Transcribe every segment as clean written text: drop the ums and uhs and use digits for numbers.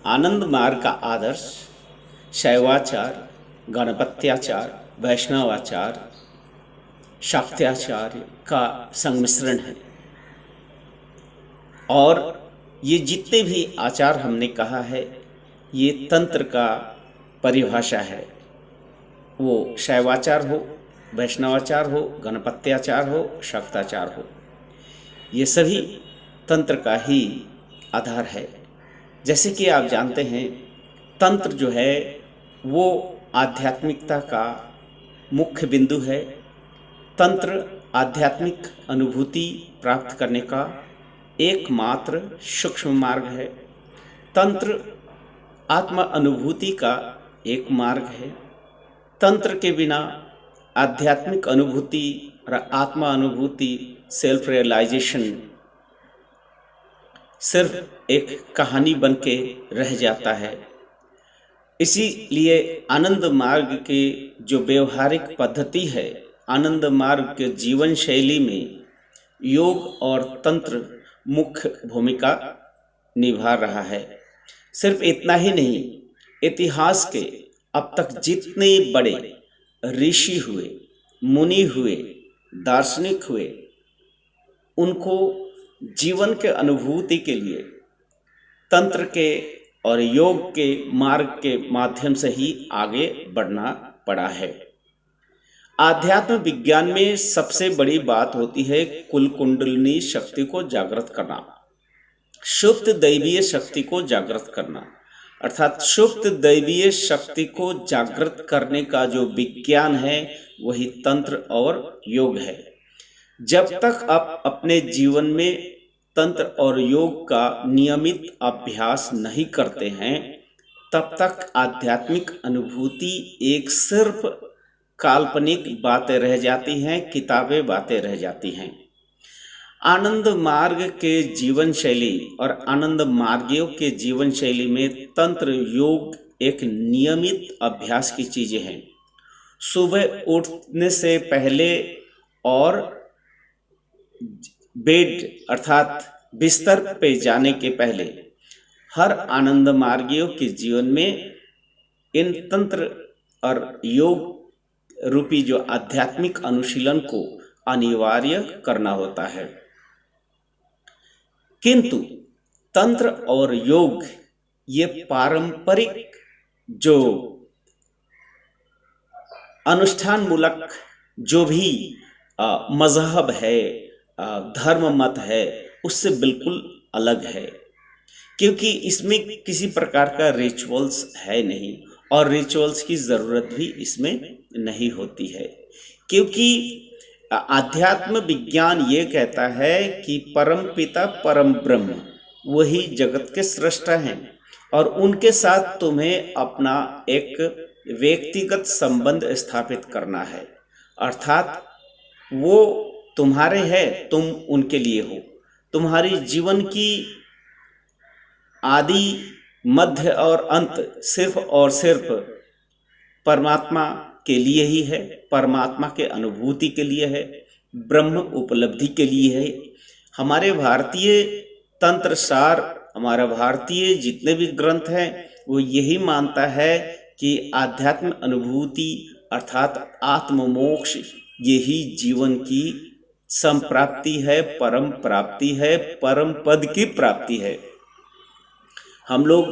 आनंद मार्ग का आदर्श शैवाचार, गणपत्याचार, वैष्णवाचार, शाक्त्याचार्य का संमिश्रण है। और ये जितने भी आचार हमने कहा है ये तंत्र का परिभाषा है। वो शैवाचार हो, वैष्णवाचार हो, गणपत्याचार हो, शाक्ताचार हो, ये सभी तंत्र का ही आधार है। जैसे कि आप जानते हैं तंत्र जो है वो आध्यात्मिकता का मुख्य बिंदु है। तंत्र आध्यात्मिक अनुभूति प्राप्त करने का एकमात्र सूक्ष्म मार्ग है। तंत्र आत्मा अनुभूति का एक मार्ग है। तंत्र के बिना आध्यात्मिक अनुभूति और आत्मा अनुभूति, सेल्फ रियलाइजेशन सिर्फ एक कहानी बन के रह जाता है। इसीलिए आनंद मार्ग के जो व्यवहारिक पद्धति है, आनंद मार्ग के जीवन शैली में योग और तंत्र मुख्य भूमिका निभा रहा है। सिर्फ इतना ही नहीं, इतिहास के अब तक जितने बड़े ऋषि हुए, मुनि हुए, दार्शनिक हुए, उनको जीवन के अनुभूति के लिए तंत्र के और योग के मार्ग के माध्यम से ही आगे बढ़ना पड़ा है। आध्यात्म विज्ञान में सबसे बड़ी बात होती है कुल कुंडलिनी शक्ति को जागृत करना, सुप्त दैवीय शक्ति को जागृत करना। अर्थात सुप्त दैवीय शक्ति को जागृत करने का जो विज्ञान है वही तंत्र और योग है। जब तक आप अपने जीवन में तंत्र और योग का नियमित अभ्यास नहीं करते हैं तब तक आध्यात्मिक अनुभूति एक सिर्फ काल्पनिक बातें रह जाती हैं, किताबें बातें रह जाती हैं। आनंद मार्ग के जीवन शैली और आनंद मार्गियों के जीवन शैली में तंत्र योग एक नियमित अभ्यास की चीजें हैं। सुबह उठने से पहले और बेड अर्थात बिस्तर पे जाने के पहले हर आनंद मार्गियों के जीवन में इन तंत्र और योग रूपी जो आध्यात्मिक अनुशीलन को अनिवार्य करना होता है। किंतु तंत्र और योग ये पारंपरिक जो अनुष्ठान मूलक जो भी मजहब है, धर्म मत है, उससे बिल्कुल अलग है, क्योंकि इसमें किसी प्रकार का रिचुअल्स है नहीं और रिचुअल्स की ज़रूरत भी इसमें नहीं होती है। क्योंकि आध्यात्म विज्ञान ये कहता है कि परम पिता परम ब्रह्म वही जगत के सृष्टा हैं और उनके साथ तुम्हें अपना एक व्यक्तिगत संबंध स्थापित करना है। अर्थात वो तुम्हारे है, तुम उनके लिए हो। तुम्हारी जीवन की आदि, मध्य और अंत सिर्फ और सिर्फ परमात्मा के लिए ही है, परमात्मा के अनुभूति के लिए है, ब्रह्म उपलब्धि के लिए है। हमारे भारतीय तंत्र सार, हमारा भारतीय जितने भी ग्रंथ हैं वो यही मानता है कि आध्यात्म अनुभूति अर्थात आत्म मोक्ष यही जीवन की संप्राप्ति है, परम प्राप्ति है, परम पद की प्राप्ति है। हम लोग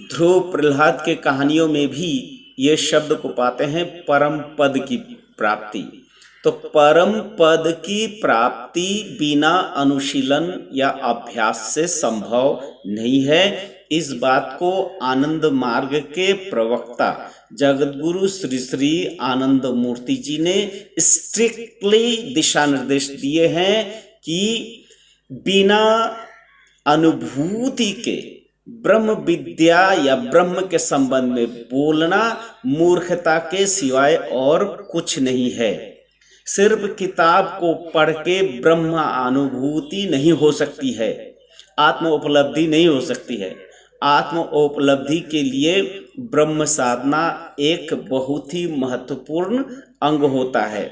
ध्रुव प्रहलाद के कहानियों में भी ये शब्द को पाते हैं, परम पद की प्राप्ति। तो परम पद की प्राप्ति बिना अनुशीलन या अभ्यास से संभव नहीं है। इस बात को आनंद मार्ग के प्रवक्ता जगतगुरु श्री श्री आनंद मूर्ति जी ने स्ट्रिक्टली दिशा निर्देश दिए हैं कि बिना अनुभूति के ब्रह्म विद्या या ब्रह्म के संबंध में बोलना मूर्खता के सिवाय और कुछ नहीं है। सिर्फ किताब को पढ़ के ब्रह्म अनुभूति नहीं हो सकती है, आत्म उपलब्धि नहीं हो सकती है। आत्म उपलब्धि के लिए ब्रह्म साधना एक बहुत ही महत्वपूर्ण अंग होता है।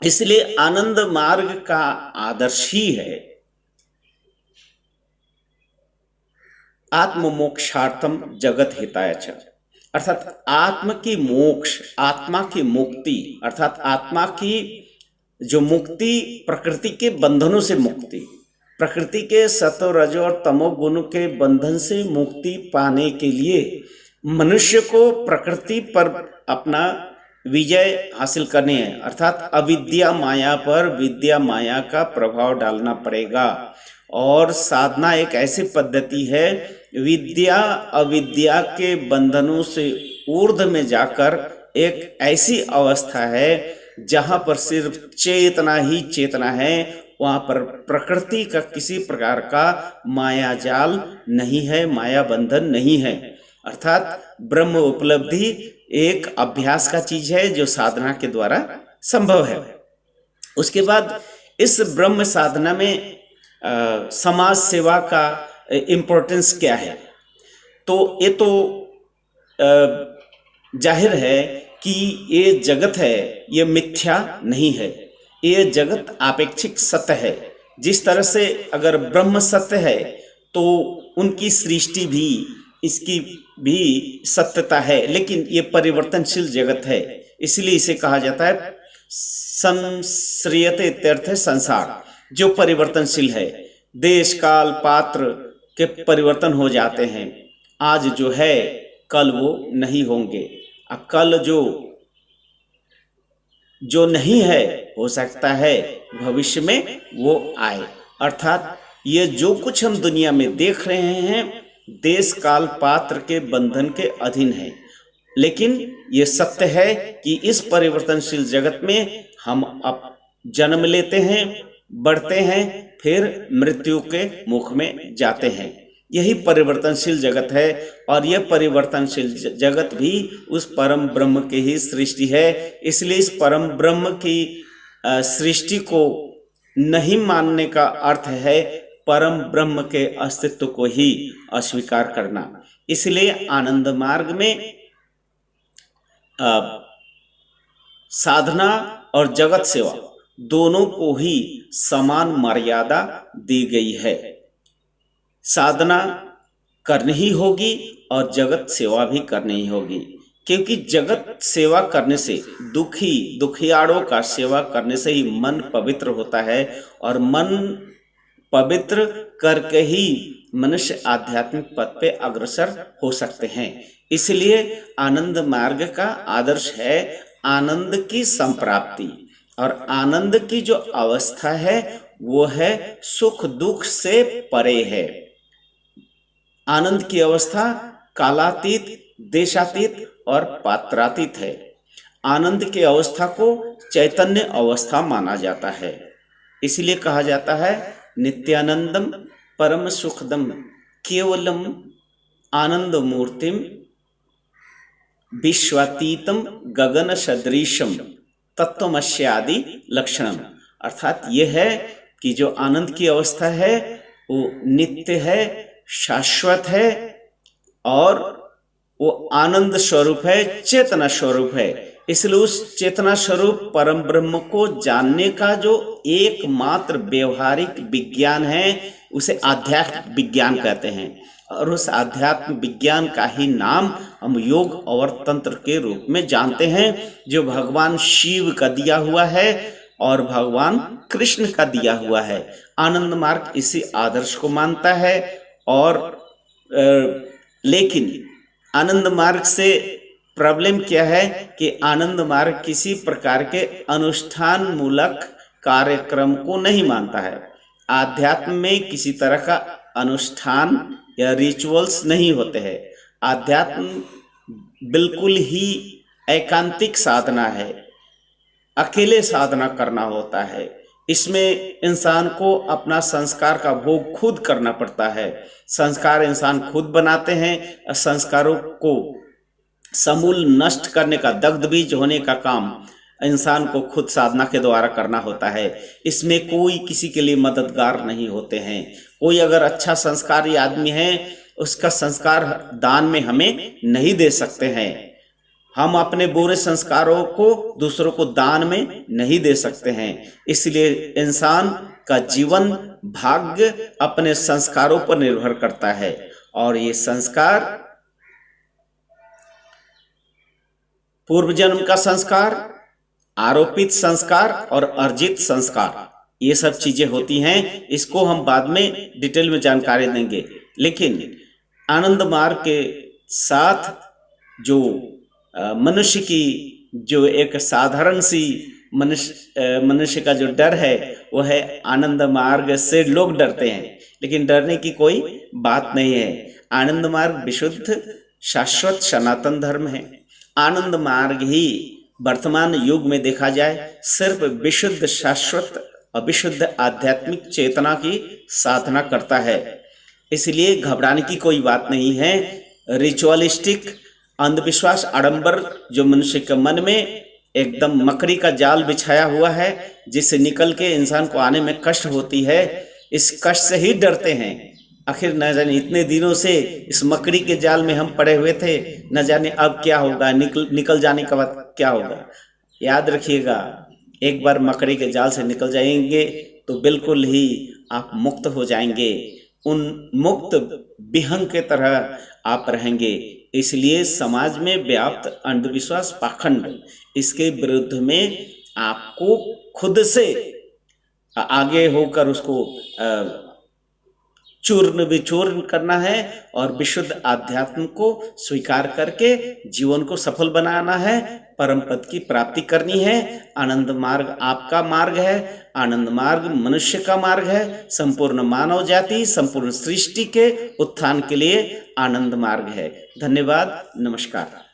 इसलिए आनंद मार्ग का आदर्श ही है आत्ममोक्षार्थम जगत हिताय च, अर्थात आत्म की मोक्ष, आत्मा की मुक्ति, अर्थात आत्मा की जो मुक्ति, प्रकृति के बंधनों से मुक्ति, प्रकृति के सतो रजो और तमो गुण के बंधन से मुक्ति पाने के लिए मनुष्य को प्रकृति पर अपना विजय हासिल करनी है, अर्थात अविद्या माया पर विद्या माया का प्रभाव डालना पड़ेगा। और साधना एक ऐसी पद्धति है, विद्या अविद्या के बंधनों से ऊर्ध्व में जाकर एक ऐसी अवस्था है जहाँ पर सिर्फ चेतना ही चेतना है, वहाँ पर प्रकृति का किसी प्रकार का माया जाल नहीं है, माया बंधन नहीं है। अर्थात ब्रह्म उपलब्धि एक अभ्यास का चीज है जो साधना के द्वारा संभव है। उसके बाद इस ब्रह्म साधना में समाज सेवा का इम्पोर्टेंस क्या है, तो ये तो जाहिर है कि ये जगत है, ये मिथ्या नहीं है, ये जगत आपेक्षिक सत्य है। जिस तरह से अगर ब्रह्म सत्य है तो उनकी सृष्टि भी, इसकी भी सत्यता है, लेकिन ये परिवर्तनशील जगत है, इसलिए इसे कहा जाता है संश्रियते इत्यर्थ है संसार, जो परिवर्तनशील है। देश काल पात्र के परिवर्तन हो जाते हैं, आज जो है कल वो नहीं होंगे, कल जो नहीं है हो सकता है भविष्य में वो आए। अर्थात ये जो कुछ हम दुनिया में देख रहे हैं देश काल पात्र के बंधन के अधीन है, लेकिन ये सत्य है कि इस परिवर्तनशील जगत में हम अब जन्म लेते हैं, बढ़ते हैं, फिर मृत्यु के मुख में जाते हैं। यही परिवर्तनशील जगत है और यह परिवर्तनशील जगत भी उस परम ब्रह्म की ही सृष्टि है। इसलिए इस परम ब्रह्म की सृष्टि को नहीं मानने का अर्थ है परम ब्रह्म के अस्तित्व को ही अस्वीकार करना। इसलिए आनंद मार्ग में साधना और जगत सेवा दोनों को ही समान मर्यादा दी गई है। साधना करनी ही होगी और जगत सेवा भी करनी ही होगी, क्योंकि जगत सेवा करने से, दुखियाड़ों का सेवा करने से ही मन पवित्र होता है और मन पवित्र करके ही मनुष्य आध्यात्मिक पथ पे अग्रसर हो सकते हैं। इसलिए आनंद मार्ग का आदर्श है आनंद की संप्राप्ति, और आनंद की जो अवस्था है वो है सुख दुख से परे है। आनंद की अवस्था कालातीत, देशातीत और पात्रातीत है। आनंद की अवस्था को चैतन्य अवस्था माना जाता है, इसलिए कहा जाता है नित्यानंदम परम सुखदम केवलम आनंद मूर्तिम विश्वातीतम गगन सदृशम तत्वमस्यादि लक्षणम। अर्थात यह है कि जो आनंद की अवस्था है वो नित्य है, शाश्वत है और वो आनंद स्वरूप है, चेतना स्वरूप है। इसलिए उस चेतना स्वरूप परम ब्रह्म को जानने का जो एकमात्र व्यवहारिक विज्ञान है उसे आध्यात्म विज्ञान कहते हैं, और उस आध्यात्म विज्ञान का ही नाम हम योग और तंत्र के रूप में जानते हैं, जो भगवान शिव का दिया हुआ है और भगवान कृष्ण का दिया हुआ है। आनंद मार्ग इसी आदर्श को मानता है और लेकिन आनंद मार्ग से प्रॉब्लम क्या है कि आनंद मार्ग किसी प्रकार के अनुष्ठान मूलक कार्यक्रम को नहीं मानता है। आध्यात्म में किसी तरह का अनुष्ठान या रिचुअल्स नहीं होते हैं। आध्यात्म बिल्कुल ही एकांतिक साधना है, अकेले साधना करना होता है। इसमें इंसान को अपना संस्कार का भोग खुद करना पड़ता है। संस्कार इंसान खुद बनाते हैं। संस्कारों को समूल नष्ट करने का, दग्ध बीज होने का काम इंसान को खुद साधना के द्वारा करना होता है। इसमें कोई किसी के लिए मददगार नहीं होते हैं। कोई अगर अच्छा संस्कारी आदमी है उसका संस्कार दान में हमें नहीं दे सकते हैं। हम अपने बुरे संस्कारों को दूसरों को दान में नहीं दे सकते हैं। इसलिए इंसान का जीवन भाग्य अपने संस्कारों पर निर्भर करता है और ये संस्कार पूर्व जन्म का संस्कार, आरोपित संस्कार और अर्जित संस्कार, ये सब चीजें होती हैं। इसको हम बाद में डिटेल में जानकारी देंगे। लेकिन आनंद मार्ग के साथ जो मनुष्य की जो एक साधारण सी मनुष्य का जो डर है वो है आनंद मार्ग से लोग डरते हैं, लेकिन डरने की कोई बात नहीं है। आनंद मार्ग विशुद्ध शाश्वत सनातन धर्म है। आनंद मार्ग ही वर्तमान युग में देखा जाए सिर्फ विशुद्ध शाश्वत अविशुद्ध आध्यात्मिक चेतना की साधना करता है। इसलिए घबराने की कोई बात नहीं है। रिचुअलिस्टिक अंधविश्वास आडंबर जो मनुष्य के मन में एकदम मकड़ी का जाल बिछाया हुआ है, जिससे निकल के इंसान को आने में कष्ट होती है, इस कष्ट से ही डरते हैं। आखिर न जाने इतने दिनों से इस मकड़ी के जाल में हम पड़े हुए थे, न जाने अब क्या होगा, निकल जाने के बाद क्या होगा। याद रखिएगा, एक बार मकड़ी के जाल से निकल जाएंगे तो बिल्कुल ही आप मुक्त हो जाएंगे। उन मुक्त विहंग के तरह आप रहेंगे। इसलिए समाज में व्याप्त अंधविश्वास पाखंड, इसके विरुद्ध में आपको खुद से आगे होकर उसको चूर्ण विचूर्ण करना है और विशुद्ध आध्यात्म को स्वीकार करके जीवन को सफल बनाना है, परम पद की प्राप्ति करनी है। आनंद मार्ग आपका मार्ग है। आनंद मार्ग मनुष्य का मार्ग है। संपूर्ण मानव जाति, संपूर्ण सृष्टि के उत्थान के लिए आनंद मार्ग है। धन्यवाद, नमस्कार।